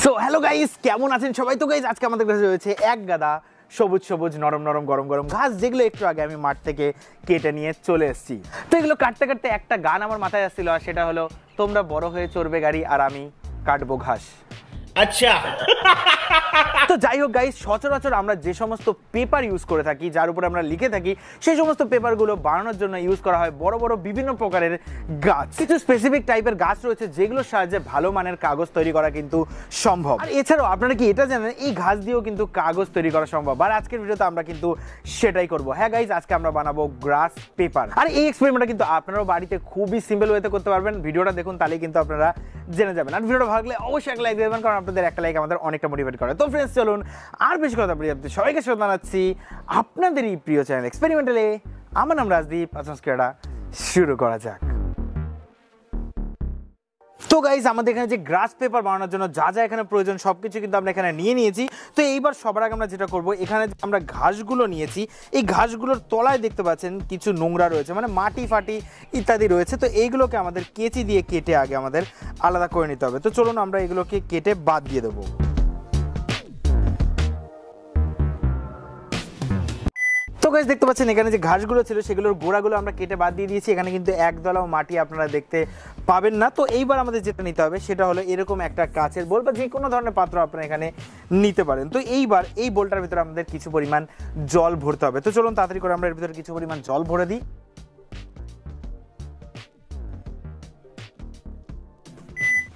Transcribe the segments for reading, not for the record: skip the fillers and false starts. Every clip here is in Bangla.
সো হ্যালো গাইস, কেমন আছেন সবাই? তো গাইস আজকে আমাদের কাছে রয়েছে এক গাদা সবুজ সবুজ নরম নরম গরম গরম ঘাস, যেগুলো একটু আগে আমি মাঠ থেকে কেটে নিয়ে চলে এসেছি। তো এগুলো কাটতে কাটতে একটা গান আমার মাথায় আসছিল, আর সেটা হলো তোমরা বড় হয়ে চড়বে গাড়ি আর আমি কাটবো ঘাস। আচ্ছা। তো যাই হোক গাইস, সচরাচর আমরা যে সমস্ত পেপার ইউজ করে থাকি, যার উপরে আমরা লিখে থাকি, সেই সমস্ত পেপারগুলো বানানোর জন্য ইউজ করা হয় বড় বড় বিভিন্ন প্রকারের গাছ। কিছু স্পেসিফিক টাইপের গাছ রয়েছে যেগুলোর সাহায্যে ভালো মানের কাগজ তৈরি করা কিন্তু সম্ভব। আর এছাড়াও আপনারা কি এটা জানেন, এই ঘাস দিয়েও কিন্তু কাগজ তৈরি করা সম্ভব। আর আজকের ভিডিওতে আমরা কিন্তু সেটাই করব। হ্যাঁ গাইস, আজকে আমরা বানাবো গ্রাস পেপার। আর এই এক্সপেরিমেন্টটা কিন্তু আপনারাও বাড়িতে খুবই সিম্পল ওয়েতে করতে পারবেন। ভিডিওটা দেখুন, তাহলেই কিন্তু আপনারা জেনে যাবেন। আর ভিডিওটা ভালো লাগলে অবশ্যই একটা লাইক দেবেন, কারণ আপনাদের একটা লাইক আমাদের অনেকটা মোটিভেট করে। তো ফ্রেন্ডস, চলুন আর বেশি কথা বলি, আপনাদের সবাইকে স্বাগত জানাচ্ছি আপনাদের এই প্রিয় চ্যানেল এক্সপেরিমেন্টালে। আমার নাম রাজদীপ। আজকের শুরু করা যাক। তো গাইজ, আমাদের এখানে যে গ্রাস পেপার বানানোর জন্য যা যা এখানে প্রয়োজন সবকিছু কিন্তু আমরা এখানে নিয়ে নিয়েছি। তো এইবার সবার আগে আমরা যেটা করব, এখানে আমরা ঘাসগুলো নিয়েছি, এই ঘাসগুলোর তলায় দেখতে পাচ্ছেন কিছু নোংরা রয়েছে, মানে মাটি ফাটি ইত্যাদি রয়েছে। তো এইগুলোকে আমাদের কেচি দিয়ে কেটে আগে আমাদের আলাদা করে নিতে হবে। তো চলুন আমরা এগুলোকে কেটে বাদ দিয়ে দেবো। তো গাইস, দেখতে পাচ্ছেন এখানে যে ঘাসগুলো ছিল সেগুলোর গোড়াগুলো আমরা কেটে বাদ দিয়ে দিয়েছি। এখানে কিন্তু একদলাও মাটি আপনারা দেখতে পাবেন না। তো এইবার আমাদের যেটা নিতে হবে সেটা হলো এরকম একটা কাচের বোল বা যে কোনো ধরনের পাত্র আপনারা এখানে নিতে পারেন। তো এইবার এই বোলটার ভিতরে আমাদের কিছু পরিমাণ জল ভরতে হবে। তো চলুন তাড়াতাড়ি করে আমরা এর ভিতরে কিছু পরিমাণ জল ভরে দিই।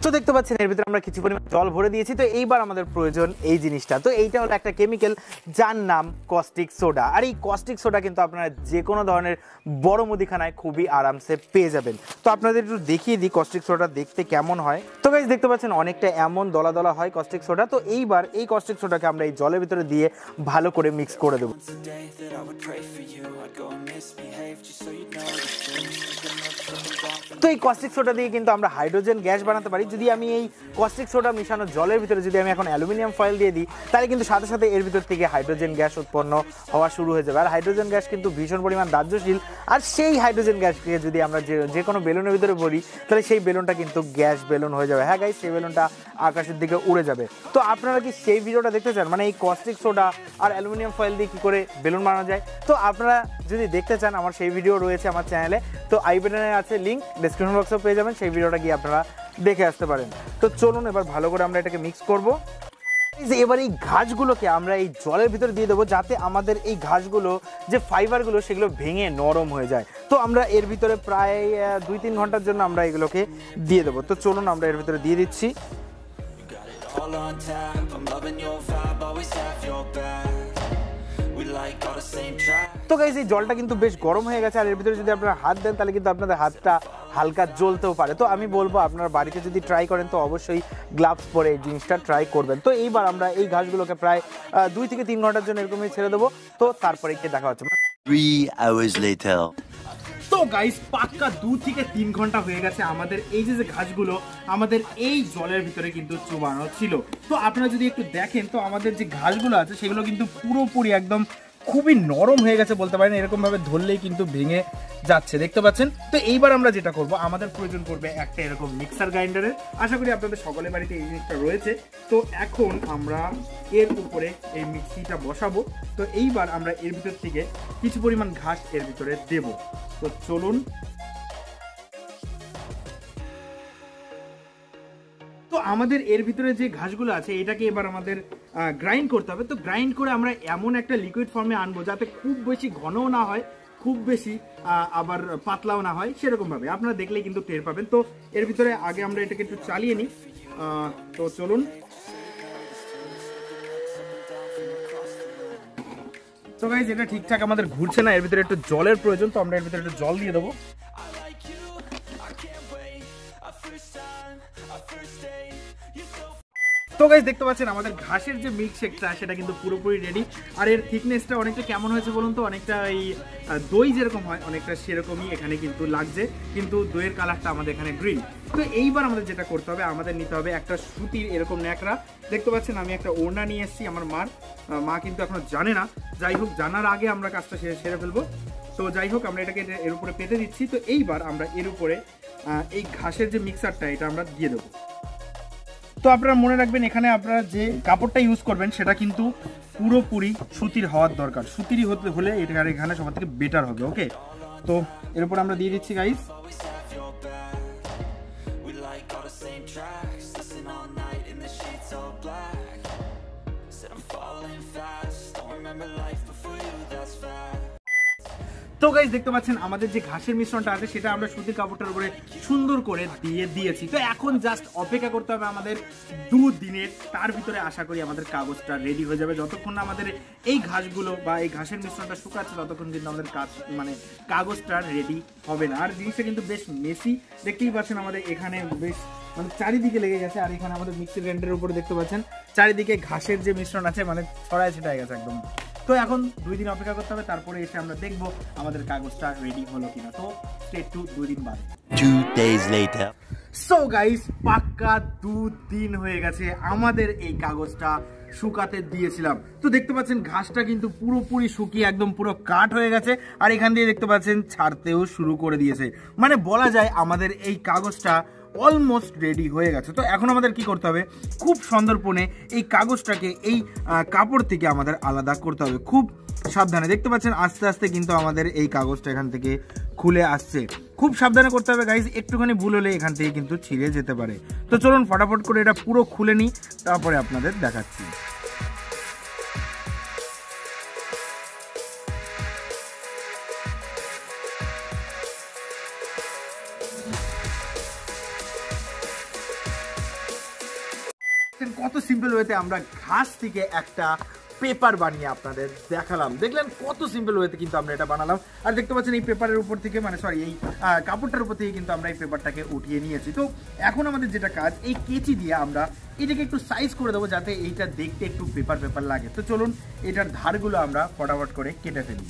তো দেখতে পাচ্ছেন এর ভিতরে আমরা কিছু পরিমাণ জল ভরে দিয়েছি। তো এইবার আমাদের প্রয়োজন এই জিনিসটা। তো এইটা হলো একটা কেমিক্যাল যার নাম কস্টিক সোডা। আর এই কস্টিক সোডা কিন্তু আপনারা যে কোনো ধরনের বড় মুদিখানায় খুবই আরামসে পেয়ে যাবেন। তো আপনাদের একটু দেখিয়ে দিই কস্টিক সোডা দেখতে কেমন হয়। তো গাইস, দেখতে পাচ্ছেন অনেকটা এমন দলা দলা হয় কস্টিক সোডা। তো এইবার এই কস্টিক সোডাকে আমরা এই জলের ভিতরে দিয়ে ভালো করে মিক্স করে দেবো। তো এই কস্টিক সোডা দিয়ে কিন্তু আমরা হাইড্রোজেন গ্যাস বানাতে পারি। যদি আমি এই কস্টিক সোডা মিশানো জলের ভিতরে যদি আমি এখন অ্যালুমিনিয়াম ফয়েল দিয়ে দিই, তাহলে কিন্তু সাথে সাথে এর ভিতর থেকে হাইড্রোজেন গ্যাস উৎপন্ন হওয়া শুরু হয়ে যাবে। আর হাইড্রোজেন গ্যাস কিন্তু ভীষণ পরিমাণ দাহ্যশীল। আর সেই হাইড্রোজেন গ্যাসকে যদি আমরা যে কোনো বেলুনের ভিতরে ভরি, তাহলে সেই বেলুনটা কিন্তু গ্যাস বেলুন হয়ে যাবে। হ্যাঁ গাইস, সেই বেলুনটা আকাশের দিকে উড়ে যাবে। তো আপনারা কি সেই ভিডিওটা দেখতে চান, মানে এই কস্টিক সোডা আর অ্যালুমিনিয়াম ফয়েল দিয়ে কী করে বেলুন বানানো যায়? তো আপনারা যদি দেখতে চান, আমার সেই ভিডিও রয়েছে আমার চ্যানেলে। তো আই বাটনে আছে লিঙ্ক, ডেসক্রিপশন বক্সেও পেয়ে যাবেন, সেই ভিডিওটা গিয়ে আপনারা দেখে আসতে পারেন। তো চলুন এবার ভালো করে আমরা এটাকে মিক্স করব। এবার এই ঘাসগুলোকে আমরা এই জলের ভিতরে দিয়ে দেবো, যাতে আমাদের এই ঘাসগুলো যে ফাইবারগুলো সেগুলো ভেঙে নরম হয়ে যায়। তো আমরা এর ভিতরে প্রায় 2-3 ঘন্টার জন্য আমরা এগুলোকে দিয়ে দেবো। তো চলুন আমরা এর ভিতরে দিয়ে দিচ্ছি। তো গাইস, এই জলটা কিন্তু বেশ গরম হয়ে গেছে। আর এর ভিতরে যদি আপনারা হাত দেন, তাহলে কিন্তু আপনাদের হাতটা হালকা জ্বলতেও পারে। তো আমি বলবো আপনারা বাড়িতে যদি ট্রাই করেন, তো অবশ্যই গ্লাভস পরে এই জিনিসটা ট্রাই করবেন। তো এইবার আমরা এই ঘাসগুলোকে প্রায় 2-3 ঘন্টার জন্য এরকমই ছেড়ে দেবো। তো তারপরে গিয়ে দেখা হচ্ছে 3 hours later. তো গাইস, পাক্কা 2-3 ঘন্টা হয়ে গেছে আমাদের এই যে ঘাসগুলো আমাদের এই জলের ভিতরে কিন্তু চুবানো ছিল। তো আপনারা যদি একটু দেখেন, তো আমাদের যে ঘাসগুলো আছে সেগুলো কিন্তু পুরোপুরি একদম খুবই নরম হয়ে গেছে বলতে পারেন। এরকম ভাবে ধরলেই কিন্তু ভেঙে যাচ্ছে, দেখতে পাচ্ছেন। তো এইবার আমরা যেটা করব, আমাদের প্রয়োজন পড়বে একটা এরকম মিক্সার গ্রাইন্ডারের। আশা করি আপনাদের সকলের বাড়িতে এই জিনিসটা রয়েছে। তো এখন আমরা এর উপরে এই মিক্সিটা বসাবো। তো এইবার আমরা এর ভিতর থেকে কিছু পরিমাণ ঘাস এর ভিতরে দেব। তো চলুন। তো আমাদের এর ভিতরে যে ঘাসগুলো আছে এটাকে এবার আমাদের গ্রাইন্ড করতে হবে। তো গ্রাইন্ড করে আমরা এমন একটা লিকুইড ফর্মে আনবো যাতে খুব বেশি ঘনও না হয়, খুব বেশি আবার পাতলাও না হয়, সেরকম ভাবে আপনারা দেখলেই কিন্তু টের পাবেন। তো এর ভিতরে আগে আমরা এটাকে একটু চালিয়ে নিই। তো চলুন। তো গাইস, এটা ঠিকঠাক আমাদের ঘুরছে না, এর ভিতরে একটু জলের প্রয়োজন। তো আমরা এর ভিতরে একটু জল দিয়ে দেবো। তো গাইস, দেখতে পাচ্ছেন আমাদের ঘাসের যে মিল্কশেকটা সেটা কিন্তু পুরোপুরি রেডি। আর এর থিকনেসটা অনেকটা কেমন হয়েছে বলুন তো? অনেকটা এই দই যেরকম হয় অনেকটা সেরকমই এখানে কিন্তু লাগছে, কিন্তু দইয়ের কালারটা আমাদের এখানে গ্রিন। তো এইবার আমাদের যেটা করতে হবে, আমাদের নিতে হবে একটা সুতির এরকম ন্যাকড়া। দেখতে পাচ্ছেন আমি একটা ওড়না নিয়ে এসেছি আমার মা কিন্তু এখনো জানে না। যাই হোক, জানার আগে আমরা কাজটা সেরে ফেলবো। তো যাই হোক, আমরা এটাকে এর উপরে পেতে দিচ্ছি। তো এইবার আমরা এর উপরে এই ঘাসের যে মিক্সারটা এটা আমরা দিয়ে দেবো। তো আপনারা মনে রাখবেন এখানে আপনারা যে কাপড়টা ইউজ করবেন সেটা কিন্তু পুরোপুরি সুতির হওয়ার দরকার, সুতিরই হলে এটা এখানে সবার থেকে বেটার হবে। ওকে, তো এর উপর আমরা দিয়ে দিচ্ছি গাইস। তো গাইস দেখতে পাচ্ছেন আমাদের যে ঘাসের মিশ্রণটা আছে সেটা আমরা সুতির কাপড়টার উপরে সুন্দর করে দিয়ে দিয়েছি। তো এখন জাস্ট অপেক্ষা করতে হবে আমাদের 2 দিনের, তার ভিতরে আশা করি আমাদের কাগজটা রেডি হয়ে যাবে। যতক্ষণ না আমাদের এই ঘাসগুলো বা এই ঘাসের মিশ্রণটা শুকাচ্ছে ততক্ষণ কিন্তু আমাদের কাগজটা রেডি হবে না। আর জিনিসটা কিন্তু বেশ মেসি, দেখতেই পাচ্ছেন আমাদের এখানে বেশ চারিদিকে লেগে গেছে। আর এখানে আমাদের মিক্সি গ্রাইন্ডারের উপরে দেখতে পাচ্ছেন চারিদিকে ঘাসের যে মিশ্রণ আছে ছড়ায় ছিটায় গেছে একদম। তো এখন 2 দিন অপেক্ষা করতে হবে, তারপরে এসে আমরা দেখবো আমাদের কাগজটা রেডি হলো কিনা। তো স্টেট টু 2 দিন বাদে। 2 days later. সো গাইস পাক্কা 2 দিন হয়ে গেছে আমাদের এই কাগজটা শুকাতে দিয়েছিলাম। তো দেখতে পাচ্ছেন ঘাসটা কিন্তু পুরোপুরি শুকিয়ে একদম পুরো কাট হয়ে গেছে। আর এখান দিয়ে দেখতে পাচ্ছেন ছাড়তেও শুরু করে দিয়েছে, বলা যায় আমাদের এই কাগজটা অলমোস্ট রেডি হয়ে গেছে। তো এখন আমাদের কি করতে হবে, খুব সন্দর্পণে এই কাগজটাকে এই কাপড় থেকে আমাদের আলাদা করতে হবে, খুব সাবধানে। দেখতে পাচ্ছেন আস্তে আস্তে কিন্তু আমাদের এই কাগজটা এখান থেকে খুলে আসছে, খুব সাবধানে করতে হবে গাইজ, একটুখানি ভুল হলে এখান থেকে কিন্তু ছিঁড়ে যেতে পারে। তো চলুন ফটাফট করে এটা পুরো খুলে নিই, তারপরে আপনাদের দেখাচ্ছি। কত সিম্পল ওয়েতে আমরা ঘাস থেকে একটা পেপার বানিয়ে আপনাদের দেখালাম। দেখলেন কত সিম্পল ওয়েতে কিন্তু আমরা এটা বানালাম। আর দেখতে পাচ্ছেন এই পেপারের উপর থেকে এই কাপড়টার উপর থেকে কিন্তু আমরা এই পেপারটাকে উঠিয়ে নিয়েছি। তো এখন আমাদের যেটা কাজ, এই কেচি দিয়ে আমরা এটাকে একটু সাইজ করে দেবো যাতে এইটা দেখতে একটু পেপার পেপার লাগে। তো চলুন এটার ধারগুলো আমরা ফটাফট করে কেটে ফেলি।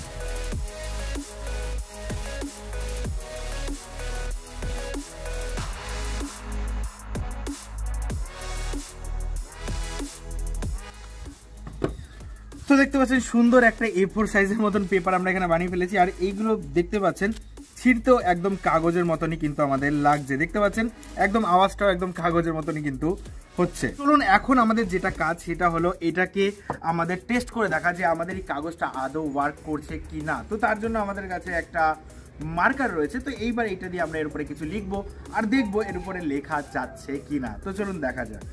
তো দেখতে পাচ্ছেন সুন্দর একটা A4 সাইজের মতন পেপার আমরা এখানে বানিয়ে ফেলেছি। আর এইগুলো দেখতে পাচ্ছেন ছিঁড়তেও একদম কাগজের মতনই কিন্তু আমাদের লাগছে, দেখতে পাচ্ছেন একদম আওয়াজটাও একদম কাগজের মতনই কিন্তু হচ্ছে। চলুন এখন আমাদের যেটা কাজ সেটা হলো এটাকে আমাদের টেস্ট করে দেখা যে আমাদের এই কাগজটা আদৌ ওয়ার্ক করছে কি না। তো তার জন্য আমাদের কাছে একটা মার্কার রয়েছে। তো এইবার এটা দিয়ে আমরা এর উপরে কিছু লিখবো আর দেখবো এর উপরে লেখা যাচ্ছে কি না। তো চলুন দেখা যাক।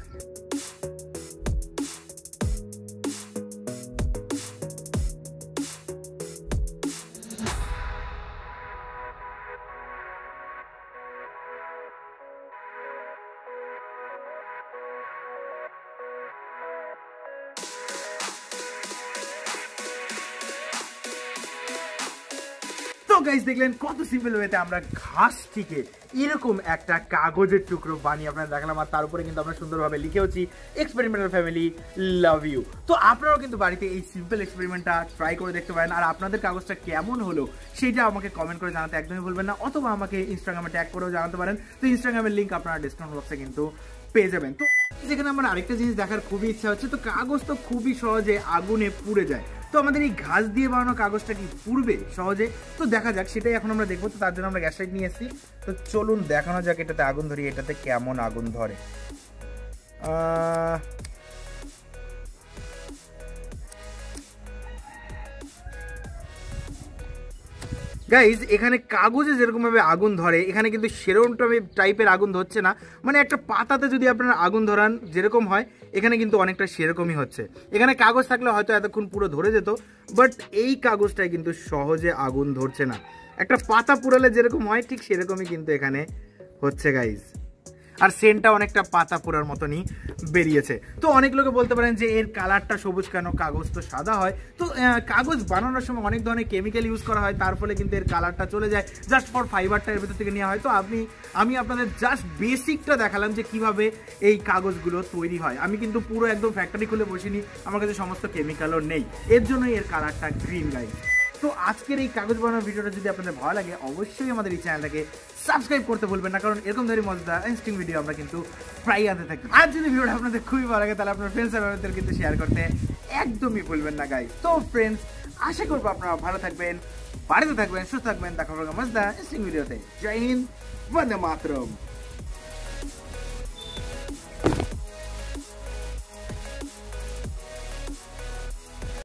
তো গাইস দেখলেন কত সিম্পল ওয়েতে আমরা ঘাস থেকে এরকম একটা কাগজের টুকরো বানিয়ে আপনারা দেখালাম। আর তার উপরে কিন্তু আমরা সুন্দরভাবে লিখেওছি এক্সপেরিমেন্টাল ফ্যামিলি লাভ ইউ। তো আপনারাও কিন্তু বাড়িতে এই সিম্পল এক্সপেরিমেন্টটা ট্রাই করে দেখতে পারেন। আর আপনাদের কাগজটা কেমন হলো সেটা আমাকে কমেন্ট করে জানাতে একদমই ভুলবেন না, অথবা আমাকে ইনস্টাগ্রামে ট্যাগ করেও জানাতে পারেন। তো ইনস্টাগ্রামের লিঙ্ক আপনারা ডিসক্রিপশন বক্সে কিন্তু পেয়ে যাবেন। তো যেখানে আমার আরেকটা জিনিস দেখার খুবই ইচ্ছা হচ্ছে, তো কাগজ তো খুবই সহজে আগুনে পুড়ে যায়, তো আমাদের এই ঘাস দিয়ে বানানো কাগজটা কি পুড়বে সহজে? তো দেখা যাক, সেটাই এখন আমরা দেখবো। তো তার জন্য আমরা গ্যাস লাইট নিয়ে এসেছি। তো চলুন দেখানো যাক এটাতে আগুন ধরি, এটাতে কেমন আগুন ধরে। গাইজ এখানে কাগজে যেরকম ভাবে আগুন ধরে এখানে কিন্তু সেরকম টাইপের আগুন ধরছে না, একটা পাতাতে যদি আপনারা আগুন ধরান যেরকম হয় এখানে কিন্তু অনেকটা সেরকমই হচ্ছে। এখানে কাগজ থাকলে হয়তো এতক্ষণ পুরো ধরে যেত, বাট এই কাগজটায় কিন্তু সহজে আগুন ধরছে না। একটা পাতা পুরালে যেরকম হয় ঠিক সেরকমই কিন্তু এখানে হচ্ছে গাইজ। আর সেন্টটা অনেকটা পাতা পোড়ার মতনই বেরিয়েছে। তো অনেক লোকে বলতে পারেন যে এর কালারটা সবুজ কেন, কাগজ তো সাদা হয়। তো কাগজ বানানোর সময় অনেক ধরনের কেমিক্যাল ইউজ করা হয়, তার ফলে কিন্তু এর কালারটা চলে যায়, জাস্ট ফর ফাইবারটা এর ভেতর থেকে নেওয়া হয়। তো আমি আপনাদের জাস্ট বেসিকটা দেখালাম যে কিভাবে এই কাগজগুলো তৈরি হয়। আমি কিন্তু পুরো একদম ফ্যাক্টরি খুলে বসিনি, আমার কাছে সমস্ত কেমিক্যালও নেই, এর জন্যই এর কালারটা গ্রিন গাইজ। তো আজকের এই কাগজ বানানোর ভিডিওটা যদি আপনাদের ভালো লাগে অবশ্যই আমাদের এই চ্যানেলটাকে সাবস্ক্রাইব করতে ভুলবেন না, কারণ এরকম ধরনের মজাদার ইন্টারেস্টিং ভিডিও আমরা কিন্তু প্রায় আনতে থাকি। আর যদি ভিডিওটা আপনাদের খুবই ভালো লাগে তাহলে আপনার ফ্রেন্ডস আর কিন্তু শেয়ার করতে একদমই ভুলবেন না গাইস। তো ফ্রেন্ডস, আশা করবো আপনারা ভালো থাকবেন, বাড়িতে থাকবেন, সুস্থ থাকবেন। দেখা হবে মজাদার ইন্টারেস্টিং ভিডিওতে। জয় হিন্দ, বন্দে মাতরম।